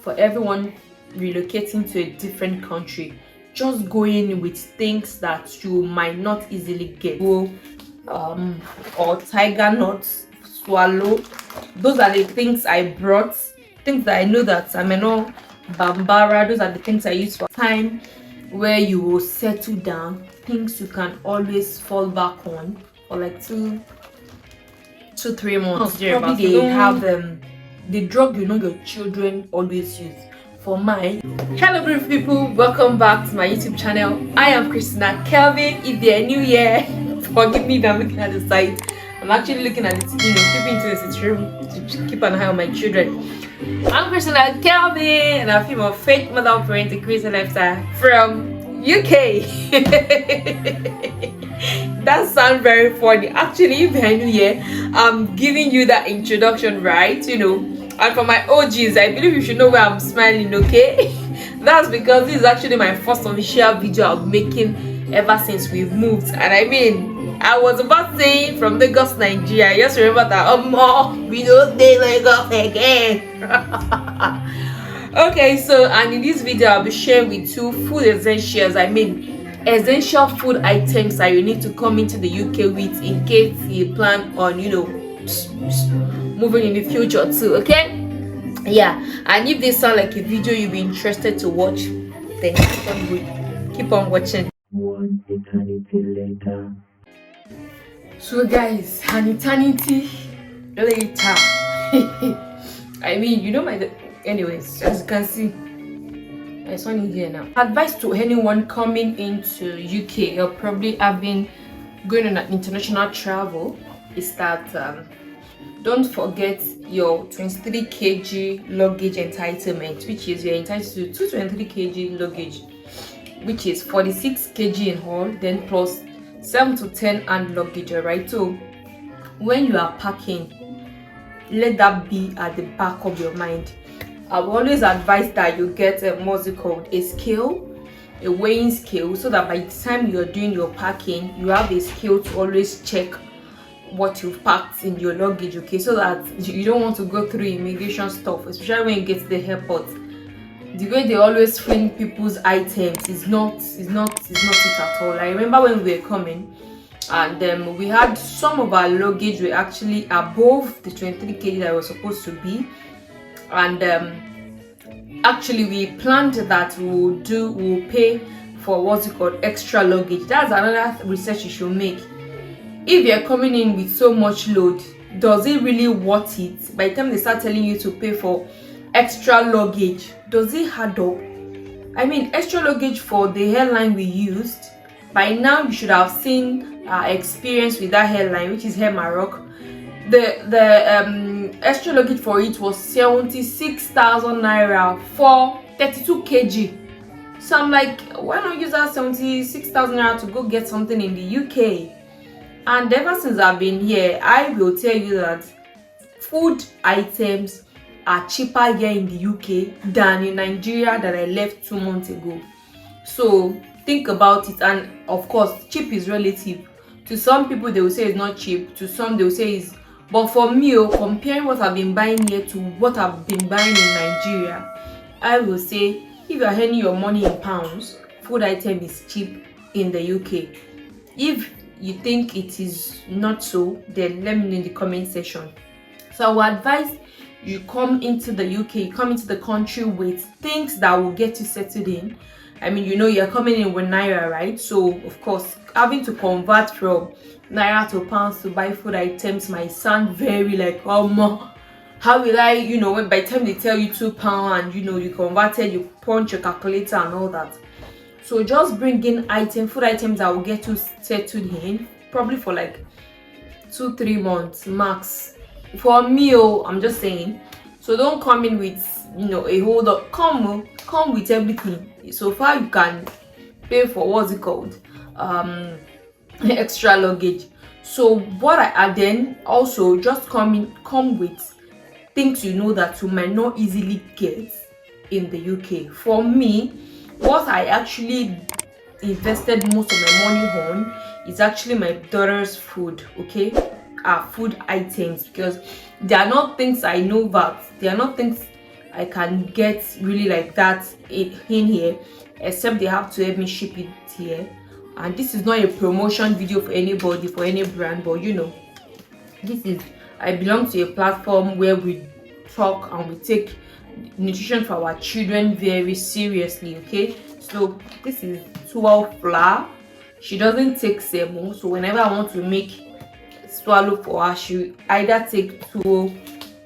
for everyone relocating to a different country, just go in with things that you might not easily get. Or tiger nuts, swallow. Those are the things I brought. Things that I know that I may not bambara. Those are the things I use for time where you will settle down. Things you can always fall back on for like 2-3 months. Probably they have the drug your children always use. For mine, hello beautiful people, welcome back to my YouTube channel. I am Christina Kelvin. If they're new here, forgive me if I'm looking at the side. I'm actually looking at it, peeping into the sitting room to keep an eye on my children. I'm Christina Kelvin, and I'm a female faith mother of parenting Christian lifestyle from UK. That sounds very funny. Actually, if you're new here, I'm giving you that introduction, right? And for my OGs, I believe you should know where I'm smiling, okay? That's because this is actually my first official video I'm making ever since we've moved. And I mean, I was about saying from Lagos, Nigeria. I just remember that, we don't stay Lagos again. Okay, so, and in this video, I'll be sharing with you food essentials. I mean, essential food items that you need to come into the UK with in case you plan on, moving in the future too, okay? Yeah, and if this sounds like a video you'll be interested to watch, then keep on watching. One eternity later. So guys, an eternity later. I mean, anyways, as you can see, my son is here now. Advice to anyone coming into UK or probably going on an international travel is that don't forget your 23 kg luggage entitlement, which is you're entitled to 223 kg luggage, which is 46 kg in all, then plus 7 to 10 hand luggage. Alright, so when you are packing, let that be at the back of your mind. I will always advise that you get a scale, a weighing scale, so that by the time you're doing your packing, you have a scale to always check what you've packed in your luggage, okay? So that you don't want to go through immigration stuff, especially when you get to the airport. The way they always fling people's items is not it at all. I remember when we were coming, and we had some of our luggage were actually above the 23 kg that was supposed to be, and actually we planned that we'll pay for what's it called, extra luggage. That's another research you should make. If you're coming in with so much load, does it really worth it? By the time they start telling you to pay for extra luggage, does it add up? I mean, extra luggage for the airline we used, by now you should have seen our experience with that airline, which is Air Maroc. The extra luggage for it was 76,000 naira for 32 kg. So I'm like, why not use that 76,000 naira to go get something in the UK? And ever since I've been here, I will tell you that food items are cheaper here in the UK than in Nigeria that I left 2 months ago. So think about it. And of course, cheap is relative. To some people, they will say it's not cheap. To some, they will say it's... But for me, comparing what I've been buying here to what I've been buying in Nigeria, I will say if you're earning your money in pounds, food item is cheap in the UK. If you think it is not so, then let me know in the comment section. So I will advise you come into the UK, you come into the country with things that will get you settled in. I mean, you're coming in with naira, right? So of course, having to convert from naira to pounds to buy food items might sound very like, how will I, when by the time they tell you £2 and you converted, you punch your calculator and all that. So just bring in food items that will get you settled in, probably for like 2-3 months max. For me, I'm just saying. So don't come in with a hold up. Come with everything. So far you can pay for what's it called, extra luggage. So what I add then also just come with things that you might not easily get in the UK. For me, what I actually invested most of my money on is actually my daughter's food, okay? Food items, because they are not things I know that they are not things I can get really like that in here, except they have to help me ship it here. And this is not a promotion video for anybody, for any brand, but you know, this is, I belong to a platform where we talk and we take nutrition for our children very seriously. Okay, so this is 12 flour. She doesn't take semo, so whenever I want to make swallow for her, she either take 2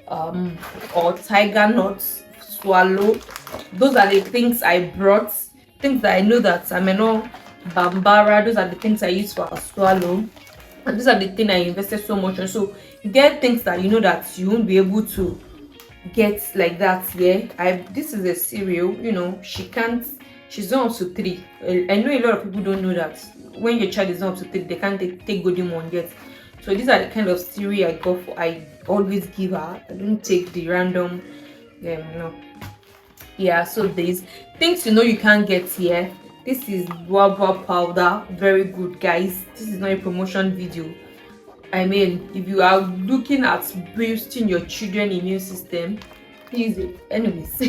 or tiger nuts swallow. Those are the things I brought, things that I know that ameno bambara, those are the things I use for a swallow, and these are the things I invested so much on. So you get things that you know that you won't be able to get like that. Yeah, this is a cereal, you know, she's not up to 3. I know a lot of people don't know that when your child is not up to 3, they can't take golden one yet. So these are the kind of cereal I go for. I always give her. I don't take the random no. Yeah, so these things you know you can't get here. This is guava powder, very good guys. This is not a promotion video. I mean, if you are looking at boosting your children's immune system, please. Anyways,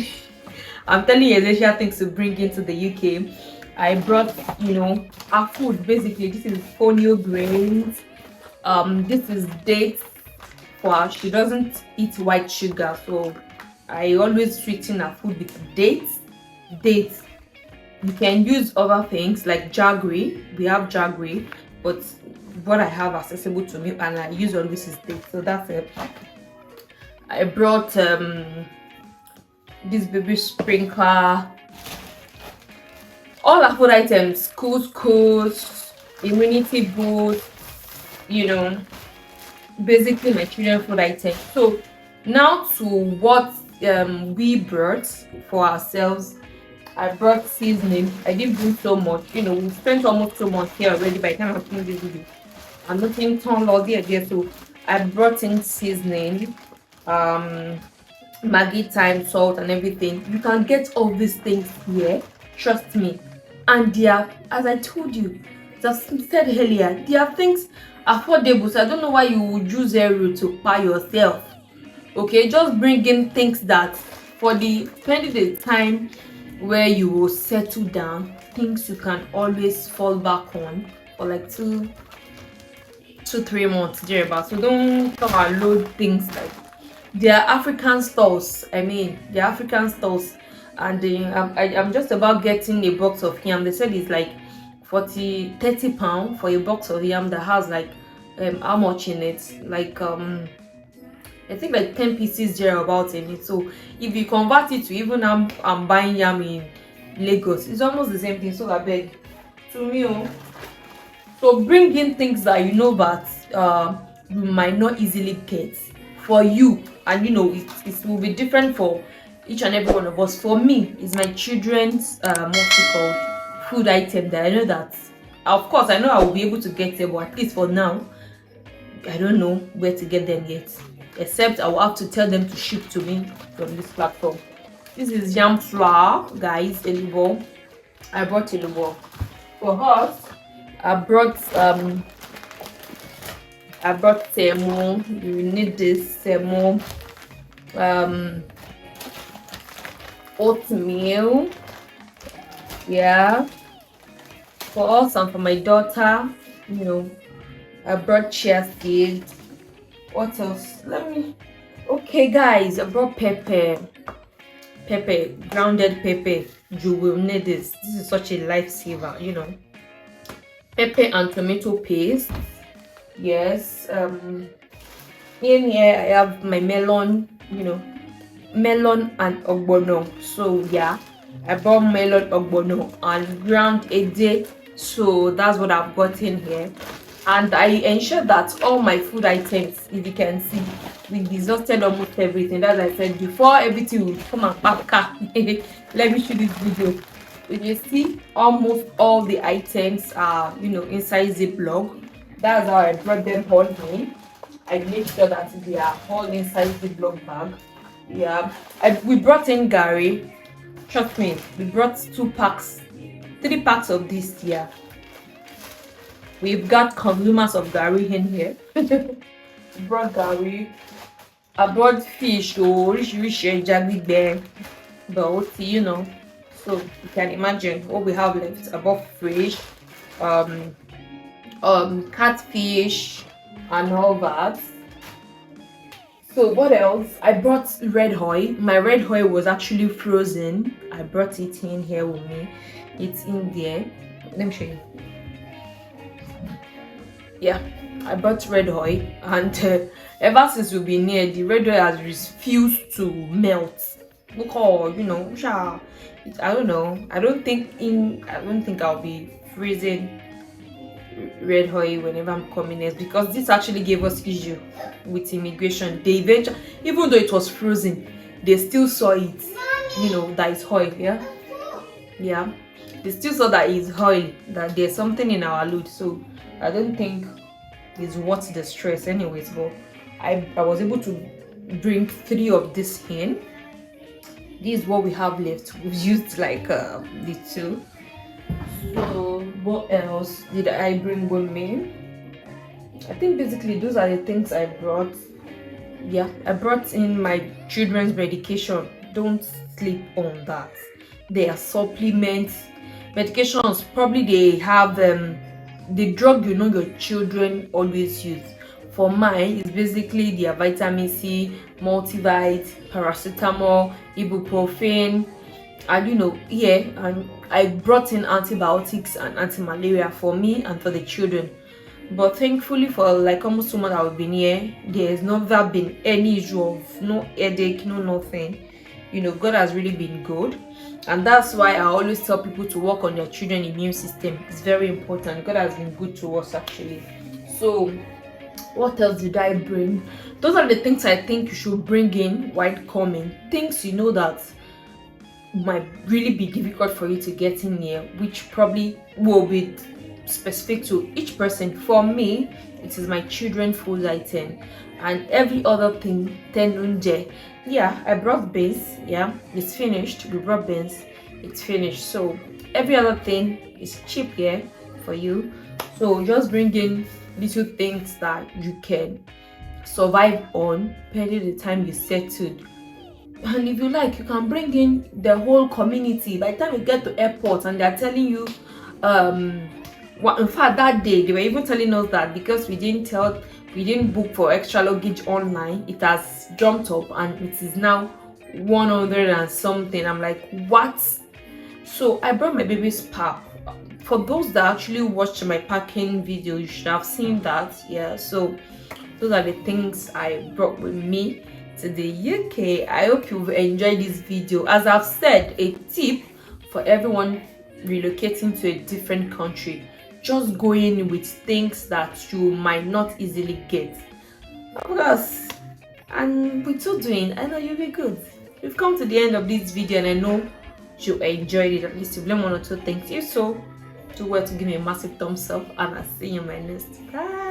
I'm telling you essential things to bring into the UK. I brought, you know, our food. Basically, this is fonio grains. This is dates for her. She doesn't eat white sugar, so I always sweeten her food with dates. You can use other things like jaggery. We have jaggery, but what I have accessible to me and I use always is dates. So that's it. I brought this baby sprinkler, all our food items, couscous, immunity boost, you know, basically my children food items. So now to what we brought for ourselves. I brought seasoning. I didn't bring so much, you know, we spent almost 2 months here already by the time I filmed this video. I'm looking ton all there, so I brought in seasoning, Maggi, thyme, salt and everything. You can get all these things here, trust me. And they are, as I told you, as I said earlier, they are things affordable. So I don't know why you would use zero to buy yourself. Okay, just bring in things that for the 20 days time where you will settle down, things you can always fall back on for like 2-3 months thereabout. So don't come and load things. Like they are African stores. I mean, they're African stores, and I'm just about getting a box of yam. They said it's like 30 pounds for a box of yam that has like how much in it, like I think like 10 pieces thereabout in it. So if you convert it to even I'm buying yam in Lagos, it's almost the same thing. So I beg to me. So bring in things that you know that you might not easily get for you, and you know it will be different for each and every one of us. For me, it's my children's what's it called, food item that I know that, of course I know I will be able to get them, but at least for now I don't know where to get them yet, except I will have to tell them to ship to me from this platform. This is yam flour, guys, elubo. I brought elubo. For us, I brought semo. You need this semo. Oatmeal. Yeah. For us and for my daughter, you know, I brought chia seeds. What else? Okay guys, I brought pepper, grounded pepper. You will need this. This is such a lifesaver, you know. Pepper and tomato paste. Yes. In here I have my melon, you know, melon and ogbono. So yeah, I brought melon, ogbono and ground ede. So that's what I've got in here. And I ensure that all my food items, if you can see, we exhausted almost everything. As I said before, everything will come and pack. Let me show this video. If you see, almost all the items are, you know, inside Ziploc. That's how I brought them all in. I made sure that they are all inside Ziploc bag. Yeah, we brought in Gary. Trust me, we brought 3 packs of this here. We've got consumers of Gary in here. Brought Gary. I brought fish to rich bear, but you know, so you can imagine what we have left. I bought fish, catfish, and all that. So what else? I brought red oil. My red oil was actually frozen. I brought it in here with me. It's in there. Let me show you. Yeah, I bought red oil, and ever since we've been here, the red oil has refused to melt. Because you know, I don't know. I don't think I'll be freezing red oil whenever I'm coming next, because this actually gave us issue with immigration. They eventually, even though it was frozen, they still saw it, you know, that it's oil. Yeah, they still saw that it's oil, that there's something in our load. So I don't think it's worth the stress anyways. But I was able to bring 3 of this in. This is what we have left. We've used like the 2. So what else did I bring with me? I think basically those are the things I brought. Yeah, I brought in my children's medication. Don't sleep on that. They are supplements, medications. Probably they have the drug you know your children always use. For mine, it's basically their vitamin C, multivite, paracetamol, ibuprofen, and you know, and I brought in antibiotics and anti-malaria for me and for the children. But thankfully, for like almost 2 months I've been here, there's never been any issue of no headache, no nothing. You know, God has really been good, and that's why I always tell people to work on their children's immune system. It's very important. God has been good to us actually. So what else did I bring? Those are the things I think you should bring in while coming. Things you know that might really be difficult for you to get in here, which probably will be specific to each person. For me, it is my children food item, and every other thing 10 yeah, I brought beans. Yeah, it's finished. We brought beans, it's finished. So every other thing is cheap here for you. So just bring in little things that you can survive on pending the time you settled. And if you like, you can bring in the whole community. By the time you get to airport and they're telling you, in fact that day they were even telling us that because we didn't book for extra luggage online, it has jumped up and it is now 100 and something. I'm like, what? So I brought my baby's pap. For those that actually watched my packing video, you should have seen that. Yeah, so those are the things I brought with me to the UK. I hope you've enjoyed this video. As I've said, a tip for everyone relocating to a different country: just go in with things that you might not easily get. Of course, and with so doing, I know you'll be good. We've come to the end of this video and I know you enjoyed it. At least you've learned 1 or 2 things. If so, do well to give me a massive thumbs up, and I'll see you in my next. Bye.